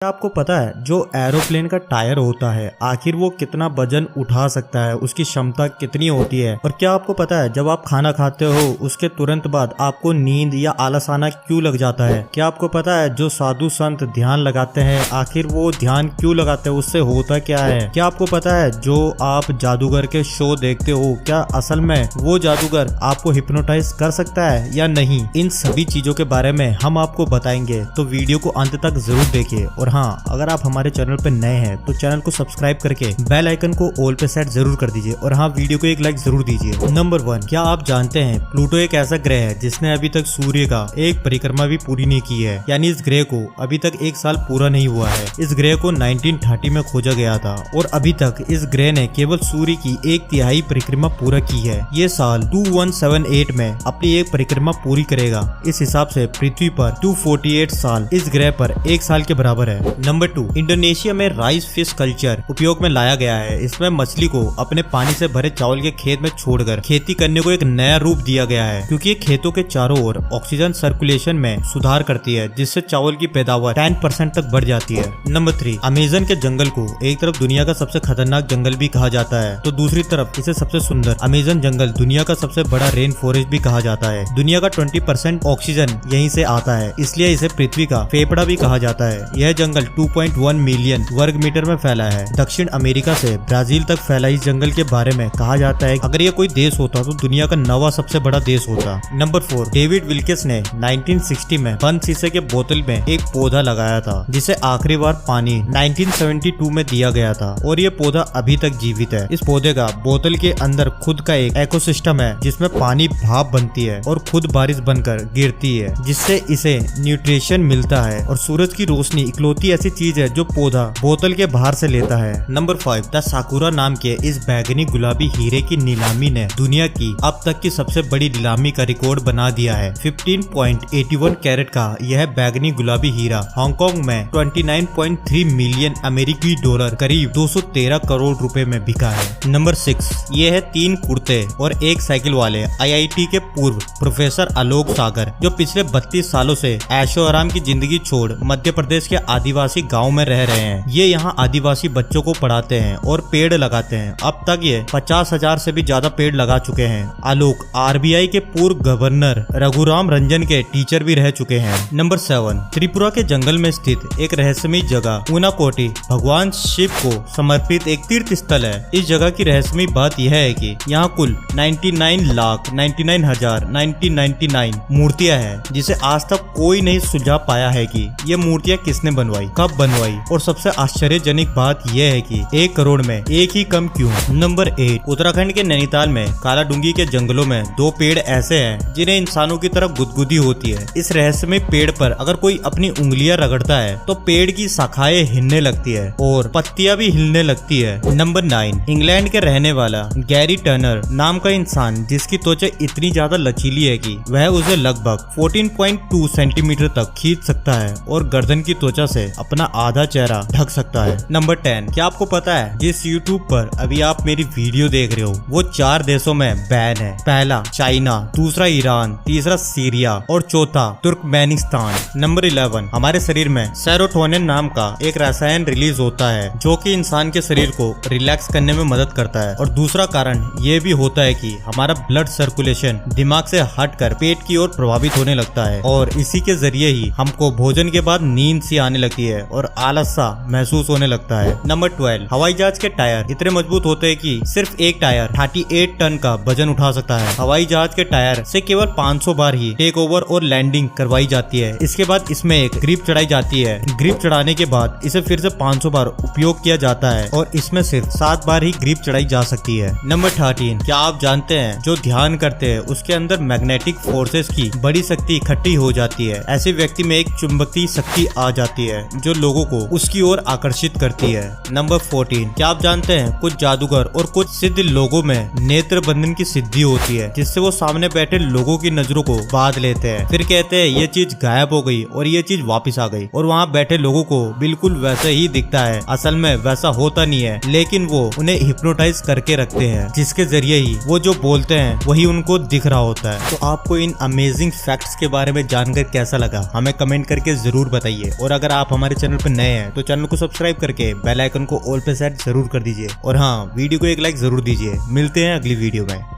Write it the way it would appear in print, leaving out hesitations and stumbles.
क्या आपको पता है जो एरोप्लेन का टायर होता है आखिर वो कितना वजन उठा सकता है, उसकी क्षमता कितनी होती है। और क्या आपको पता है जब आप खाना खाते हो उसके तुरंत बाद आपको नींद या आलस आना क्यों लग जाता है। क्या आपको पता है जो साधु संत ध्यान लगाते हैं आखिर वो ध्यान क्यों लगाते हैं, उससे होता क्या है। क्या आपको पता है जो आप जादूगर के शो देखते हो क्या असल में वो जादूगर आपको हिप्नोटाइज कर सकता है या नहीं। इन सभी चीजों के बारे में हम आपको बताएंगे, तो वीडियो को अंत तक जरूर देखिए। और हाँ, अगर आप हमारे चैनल पे नए हैं तो चैनल को सब्सक्राइब करके बेल आइकन को ऑल पे सेट जरूर कर दीजिए। और हाँ, वीडियो को एक लाइक जरूर दीजिए। नंबर 1, क्या आप जानते हैं प्लूटो एक ऐसा ग्रह है जिसने अभी तक सूर्य का एक परिक्रमा भी पूरी नहीं की है, यानी इस ग्रह को अभी तक 1 साल पूरा नहीं हुआ है। इस ग्रह को 1930 में खोजा गया था और अभी तक इस ग्रह ने केवल सूर्य की 1/3 परिक्रमा पूरा की है। ये साल 2178 में अपनी एक परिक्रमा पूरी करेगा। इस हिसाब से पृथ्वी पर 248 साल इस ग्रह पर 1 साल के बराबर है। नंबर 2, इंडोनेशिया में राइस फिश कल्चर उपयोग में लाया गया है। इसमें मछली को अपने पानी से भरे चावल के खेत में छोड़कर खेती करने को एक नया रूप दिया गया है, क्योंकि ये खेतों के चारों ओर ऑक्सीजन सर्कुलेशन में सुधार करती है, जिससे चावल की पैदावार 10% तक बढ़ जाती है। नंबर 3, अमेज़न के जंगल को एक तरफ दुनिया का सबसे खतरनाक जंगल भी कहा जाता है, तो दूसरी तरफ इसे सबसे सुंदर अमेज़न जंगल दुनिया का सबसे बड़ा रेन फॉरेस्ट भी कहा जाता है। दुनिया का 20% ऑक्सीजन यहीं से आता है, इसलिए इसे पृथ्वी का फेफड़ा भी कहा जाता है। यह जंगल 2.1 मिलियन वर्ग मीटर में फैला है। दक्षिण अमेरिका से ब्राजील तक फैला इस जंगल के बारे में कहा जाता है अगर ये कोई देश होता तो दुनिया का 9वां सबसे बड़ा देश होता। नंबर 4, डेविड विल्किस ने 1960 में बंद शीशे के बोतल में एक पौधा लगाया था, जिसे आखिरी बार पानी 1972 में दिया गया था, और ये पौधा अभी तक जीवित है। इस पौधे का बोतल के अंदर खुद का एक इकोसिस्टम है, जिसमें पानी भाप बनती है और खुद बारिश बनकर गिरती है, जिससे इसे न्यूट्रिशन मिलता है। और सूरज की रोशनी इकलौती ऐसी चीज है जो पौधा बोतल के बाहर से लेता है। नंबर 5, द साकुरा नाम के इस बैगनी गुलाबी हीरे की नीलामी ने दुनिया की अब तक की सबसे बड़ी नीलामी का रिकॉर्ड बना दिया है। 15.81 कैरेट का यह बैगनी गुलाबी हीरा हांगकांग में 29.3 मिलियन अमेरिकी डॉलर करीब 213 करोड़ रुपए में बिका है। नंबर 6, ये है 3 कुर्ते और 1 साइकिल वाले IIT के पूर्व प्रोफेसर आलोक सागर, जो पिछले 32 सालों से ऐशो आराम की जिंदगी छोड़ मध्य प्रदेश के आदिवासी गांव में रह रहे हैं। ये यहाँ आदिवासी बच्चों को पढ़ाते हैं और पेड़ लगाते हैं। अब तक ये 50,000 से भी ज्यादा पेड़ लगा चुके हैं। आलोक RBI के पूर्व गवर्नर रघुराम रंजन के टीचर भी रह चुके हैं। नंबर 7, त्रिपुरा के जंगल में स्थित एक रहस्यमयी जगह ऊनाकोटी भगवान शिव को समर्पित एक तीर्थ स्थल है। इस जगह की रहस्यमयी बात यह है कि यहाँ कुल 99,99,999 मूर्तियाँ हैं, जिसे आज तक कोई नहीं सुलझा पाया है कि ये मूर्तियाँ किसने बनवाई, कब बनवाई, और सबसे आश्चर्यजनक बात यह है कि 1 करोड़ में एक ही कम क्यों। नंबर 8, उत्तराखंड के नैनीताल में कालाडूंगी के जंगलों में 2 पेड़ ऐसे हैं जिन्हें इंसानों की तरह गुदगुदी होती है। इस रहस्यमय पेड़ पर अगर कोई अपनी उंगलियां रगड़ता है तो पेड़ की शाखाएं हिलने लगती है और पत्तियां भी हिलने लगती है। नंबर 9, इंग्लैंड के रहने वाला गैरी टर्नर नाम का इंसान, जिसकी त्वचा इतनी ज्यादा लचीली है कि वह उसे लगभग 14.2 सेंटीमीटर तक खींच सकता है और गर्दन की त्वचा से अपना आधा चेहरा ढक सकता है। नंबर 10, क्या आपको पता है जिस YouTube पर अभी आप मेरी वीडियो देख रहे हो वो 4 देशों में बैन है। पहला चाइना, दूसरा ईरान, तीसरा सीरिया और चौथा तुर्कमेनिस्तान। नंबर 11, हमारे शरीर में सेरोटोनिन नाम का एक रसायन रिलीज होता है जो कि इंसान के शरीर को रिलैक्स करने में मदद करता है। और दूसरा कारण ये भी होता है कि हमारा ब्लड सर्कुलेशन दिमाग से हटकर पेट की ओर प्रभावित होने लगता है, और इसी के जरिए ही हमको भोजन के बाद नींद सी आने लगती है और आलस सा महसूस होने लगता है। नंबर 12, हवाई जहाज के टायर इतने मजबूत होते हैं कि सिर्फ एक टायर 38 टन का वजन उठा सकता है। हवाई जहाज के टायर से केवल 500 बार ही टेक ओवर और लैंडिंग करवाई जाती है। इसके बाद इसमें एक ग्रिप चढ़ाई जाती है। ग्रिप चढ़ाने के बाद इसे फिर से 500 बार उपयोग किया जाता है और इसमें सिर्फ 7 बार ही ग्रिप चढ़ाई जा सकती है। नंबर 13, क्या आप जानते हैं जो ध्यान करते हैं उसके अंदर मैग्नेटिक फोर्सेस की बड़ी शक्ति इकट्ठी हो जाती है। ऐसे व्यक्ति में एक चुंबकीय शक्ति आ जाती है जो लोगों को उसकी ओर आकर्षित करती है। नंबर 14, क्या आप जानते हैं कुछ जादूगर और कुछ सिद्ध लोगों में नेत्र बंधन की सिद्धि होती है, जिससे वो सामने बैठे लोगों की नजरों को बांध लेते हैं, फिर कहते हैं ये चीज गायब हो गई और ये चीज वापस आ गई, और वहाँ बैठे लोगों को बिल्कुल वैसे ही दिखता है। असल में वैसा होता नहीं है, लेकिन वो उन्हें हिप्नोटाइज करके रखते हैं, जिसके जरिए ही वो जो बोलते हैं वही उनको दिख रहा होता है। तो आपको इन अमेजिंग फैक्ट्स के बारे में जानकर कैसा लगा हमें कमेंट करके जरूर बताइए, और अगर आप आप हमारे चैनल पर नए हैं तो चैनल को सब्सक्राइब करके बेल आइकन को ऑल पे सेट जरूर कर दीजिए और हाँ, वीडियो को एक लाइक जरूर दीजिए। मिलते हैं अगली वीडियो में।